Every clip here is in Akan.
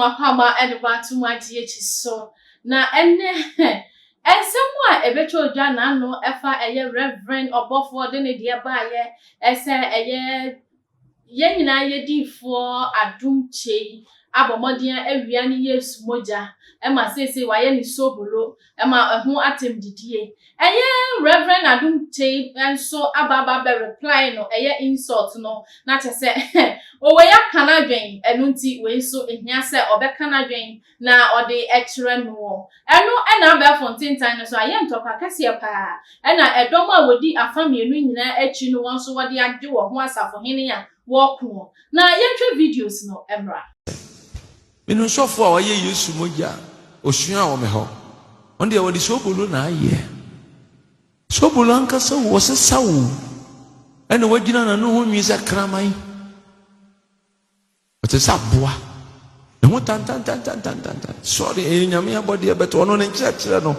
Wapama and Batu my dear so. Na ene and somewhat a better Jana no efa a reverend Obofour than a dear buyer, as a year yen ye di for Adom Kyei Abomodia ewiani yes moja Emma say why any so below Emma who atem didie Reverend Adom Kyei and so ababa be reply no insult no na che say o we yakana dwen enu nti we so ehia se obekana dwen na ode ekire no enu na be fontin tan no so aye ntoka kase pa na edom a wodi afamienu nyina echi no won so wode agye wo ho asafo hene ya wo na yentwe videos no emra minu sofo a waye Yesu moja osua wo me ho onde wodi sobolo na aye sobolo anka so wo se sawo ene wagina na no ho nwi se kraman ate saboa e ho tan sorry e nyame abode e beto no ne nkyerɛkyerɛ no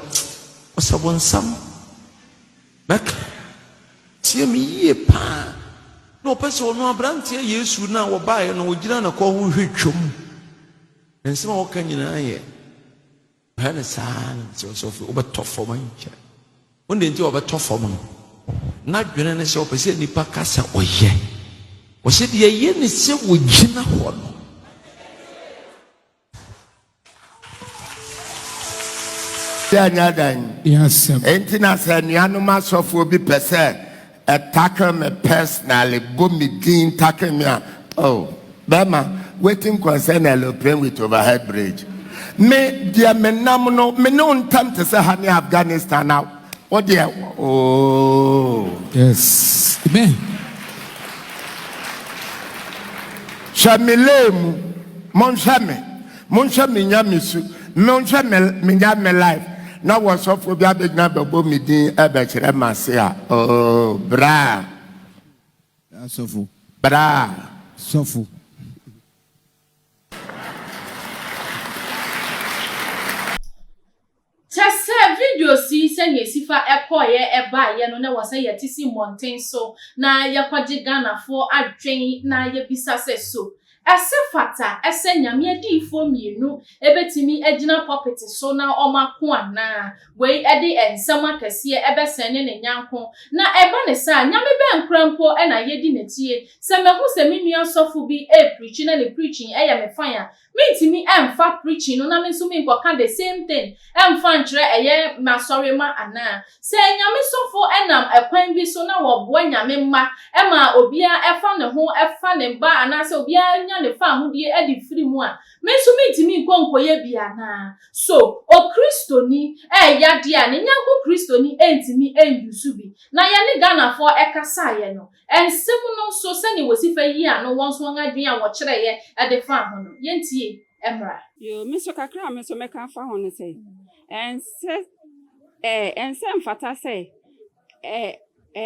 osabon sam mek tie mi ye pa no person no abrantie Yesu na wo bae no ogina na ko ho hwetwom ensema wo kan nyina ye hane san so obetofo man nche onde nti obetofo man na dwene ne se opese nipa kasa oye wo se de ye ne se wo gina ho no yes entina se nuanu masofo bi pese tackle me personally bomidin tackle me oh bema waiting concern aeroplane with overhead bridge me dia menam no me no time to say hani Afghanistan now what there oh yes amen shamilemu monshame nyamisu monshame nyame life na was of bia big na bebo midin e be kire mase a oh bra sofu Chese video si senye sifa ekoye ebaye no na wose yetisi mountain so na yakwaje Ghana for adwen na yebisa se so ese fata ese nyame adifo mienu ebetimi agina puppet so na omako ana we ede ensem akese ebesene ne nyanko na eba ne sa nyame be nkrampo na yedi netie se mehu se menua sofo bi preaching na le preaching me fire mitimi emfa preaching no na me so me nkoka the same thing emfa nkyere masori ma ana se nyame sofo enam ekwan bi so na wo bo nyame mma ema obia efa ne ho efa ne ba ana se obia ne fa ahudie edi free mu a me so mitimi nkonkoye bia na so o kristoni ya dia ne nyanko kristoni entimi endusu bi na ya ne Ghana for ekasa ye no ensem no so se ne wosifa yi a no won so ngadwen a wo kire ye ede fa ho no yentie emra yo miso kakra miso meka fa ho no sei ensem fata sei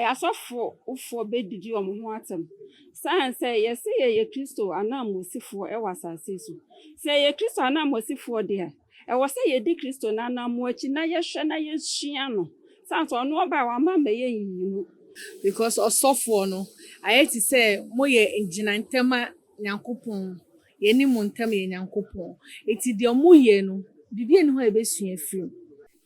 asofo ufo bedidi omo ho atem san say yes ye Kristo anam osifo e wasase so say ye Kristo anam osifo de e wo say ye di Kristo na anam achi na ye hwe na ye hia no san so no ba wa ma ye yimu because osofo no ayeti say moye engina ntema nyankopon ye ni mu ntema ye nyankopon eti de omoye no bibie ni ho ebesua film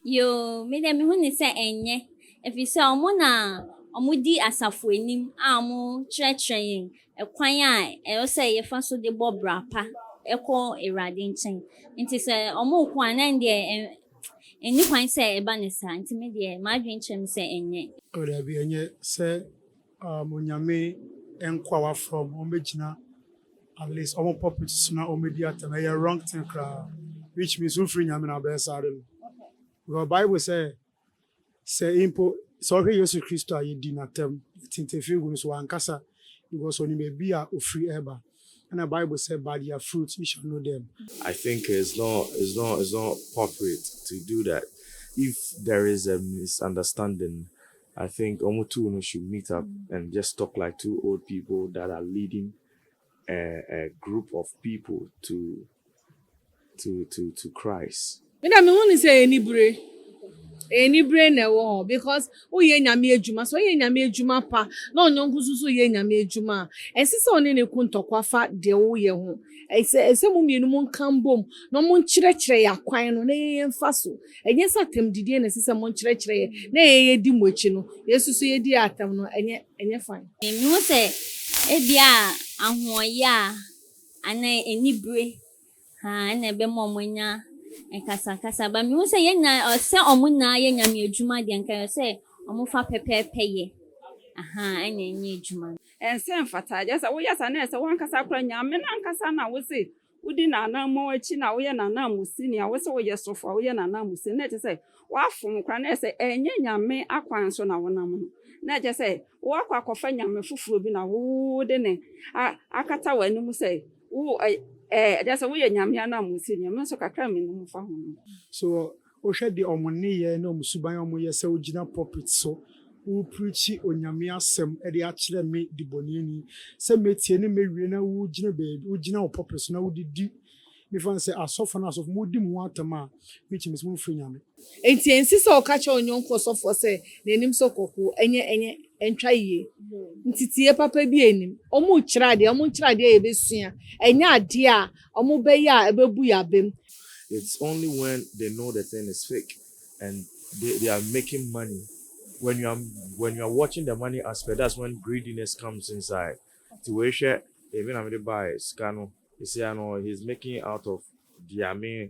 yo me dem hu ni say enye efise omo na omudi asafo enim amu trechen ekwan a e say ye fa so de bobra pa eko erade nchen nti say omo kwan na de eni kwan say eba ne sa nti me de ma dwen chem say enye o da bi enye say onyame enkwa wa from omegina at least omo properties na omedi atam e wrong thing kra which means we free nyame na be sare because Bible say impo so he Yesu Kristo ayedi natem tintefi gu so ankasa because oni be bia ofri eba and the Bible said by their fruits you shall know them. I think it's not appropriate to do that. If there is a misunderstanding, I think Omutu should meet up and just talk like two old people that are leading a group of people to Christ. me na me hu ni say enibure any brain because ye nyame adwuma so ye nyame adwuma pa na onyonko susu ye nyame adwuma ensese one ne kuntokwa fa de wo ye ho ese mu mienu mu kambom no mu nkyerɛkyerɛ ya kwan no na ye mfa so enye satem didie na sese mu nkyerɛkyerɛ na ye di mochi no yesusu ye di atam no enye fine Me hu sɛ ebia ahoɔya ana enibre ha na ebe mo monya kasa ba me hu sɛ yenya sɛ ɔmo na ye nyame adwuma de nka sɛ ɔmo fa pɛpɛpɛ ye aha ɛna enye adwuma ense mfata je sɛ woyɛ sa na sɛ wankasa kora nyame na ankasa na wo se wodi na na mo achi na woyɛ na na musi ni a wo se woyɛ sofo a woyɛ na na musi na te sɛ wafom kora na sɛ enye nyame akwan so na wonam no na je sɛ wo akwakofa nyame fufuro bi na wo de ne akata wani mu sɛ wo je sɛ woyɛ nyame na musi ni me so kakra me no fa ho so o hwɛ de ɔmo ne yɛ na ɔmo suban ɔmo yɛ sɛ ogina pulpit so wo preach onyame asɛm e de akyerɛ me di bonini sɛ metie ne mewie na wo gina baabi wo gina wo pulpit so na wo didi me fan sɛ asɔfo na asɔfo mo di mo atam a me kyim mo mfiri nyame enti ensi sɛ o ka kyɛ onyonko sɔfo sɛ n'anim sɛ kɔkɔ enye entwa yie ntitie papa bi enim ɔmo kyerɛ ade ye besua enye ade a ɔmo bɛyɛ a ebebu ya bem. It's only when they know the thing is fake and they are making money. When you are watching the money aspect, that's when greediness comes inside. To where even I'm buy scano, you see, I know he's making out of the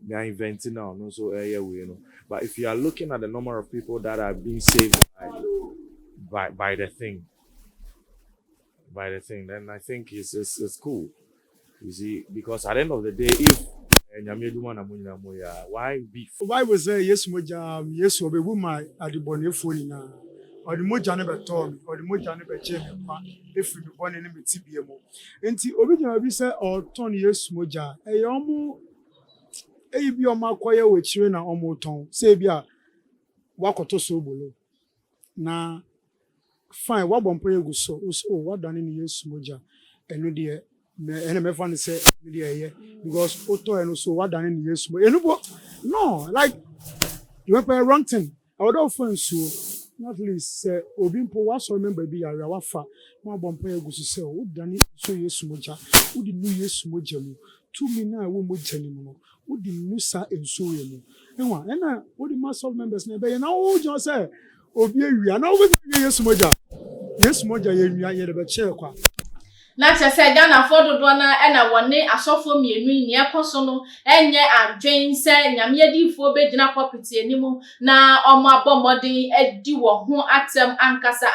they are inventing now, no so you know. But if you are looking at the number of people that are being saved by the thing, then I think it's cool. You see, because at the end of the day, if why beef? Bible say yes moja yesu obebu ma adibonefo ni na odimoja ne beto odimoja ne beche me kwa efiri bone ne metibie mu enti obi jama bi say oton yesu moja eyomu eyibi o makoye wechire na omo ton say bia wakoto so bolo na fine wabompo yegu so wadane ni yesu moja enu de me me fan say media because auto and so what done in years no like you went for wrong thing I would often so not least say obimpo was remember be area wafa ma bompo egu say o dane so yesu moja wo di nu yesu moja mu to me na wo moja ni mu wo di nu sa enso ye mu enwa na wo di mass of members na be na wo just say obi awia na wo be yesu moja ye wia ye de be che kwa na chese Ghana for dodo na na wone asofo mienu ni ekoso no enye adwen se nyame adifo begina property enimu na omo abomodin edi wo ho atem ankasa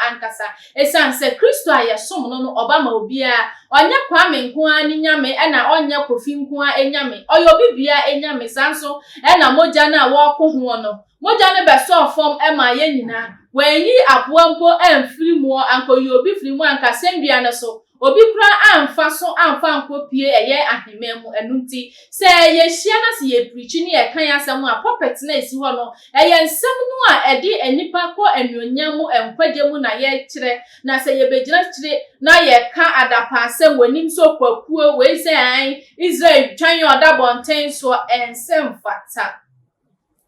esan se Kristo ayesom no obama obi a onye kwame nko ani nyame na onye kofi nko a enyame oyo bibia enyame sanso na moja na wo ko ho no moja ne beso form ma ye nyina wenyi aboampo emfiri mu ankoyo obi firi mu ankasembia ne so obi kura amfa so amfa ankopie eye ahememu enunti se ye hia na se ye preach ni ye kan asem a puppet na esi ho no eye nsem no a edi enipa ko anuonyamu enkwagemu na ye kire na se ye begina kire na ye ka adapa asem wanim so kwakuo we se an Israel twan yoda bonten so ensem fata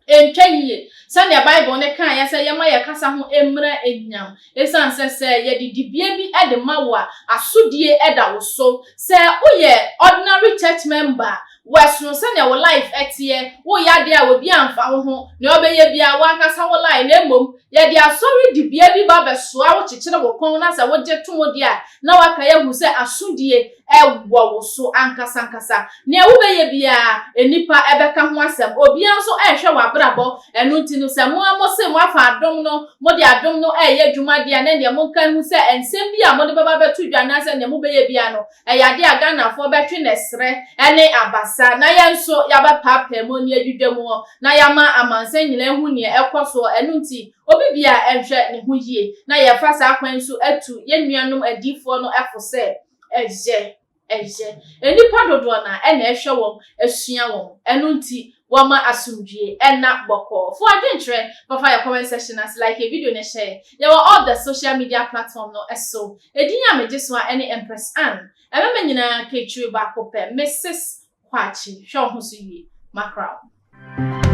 entwaye sane Bible ne kan ya se yema ye kasa ho emra enyam esan se ye didibie bi ede mawa asodie eda wo so se uye ordinary church member wesno sane wo life etie wo ya de a obi amfa ho ne obeye bia wa kasa wo life na emom ye de asori dibie bi ba besoa wo kikire wo kon na se wo je to de a na waka ye hu se asodie ewo wo so ankasa ne wo beye bia enipa ebeka ho asem obi anso ehwe wabrabo enunti no se mo amose mo afa adom no mo de adom no eye dwuma de na ne mo kan hu se ensem bia mo de baba betu dwana se ne mo beye bia no eyade agana fo betwe nesre ene abasa na yenso yaba papa mo ni adwudwam na yama amanse nyina hu ne ekoso enunti obi bia ehwe ne ho yie na ye fa sa kwan so atu ye nuanom adifo no efose eje enipa dodo na ena ehwe won asua won enunti wama asumdue ena boko fo adwentre papa your comment section as like a video na share there were all the social media platform no eso edinya mejeso a ene Empress Ann emema nyina ketwe ba ko pe Mrs. Kwachi hwe ho so yi macro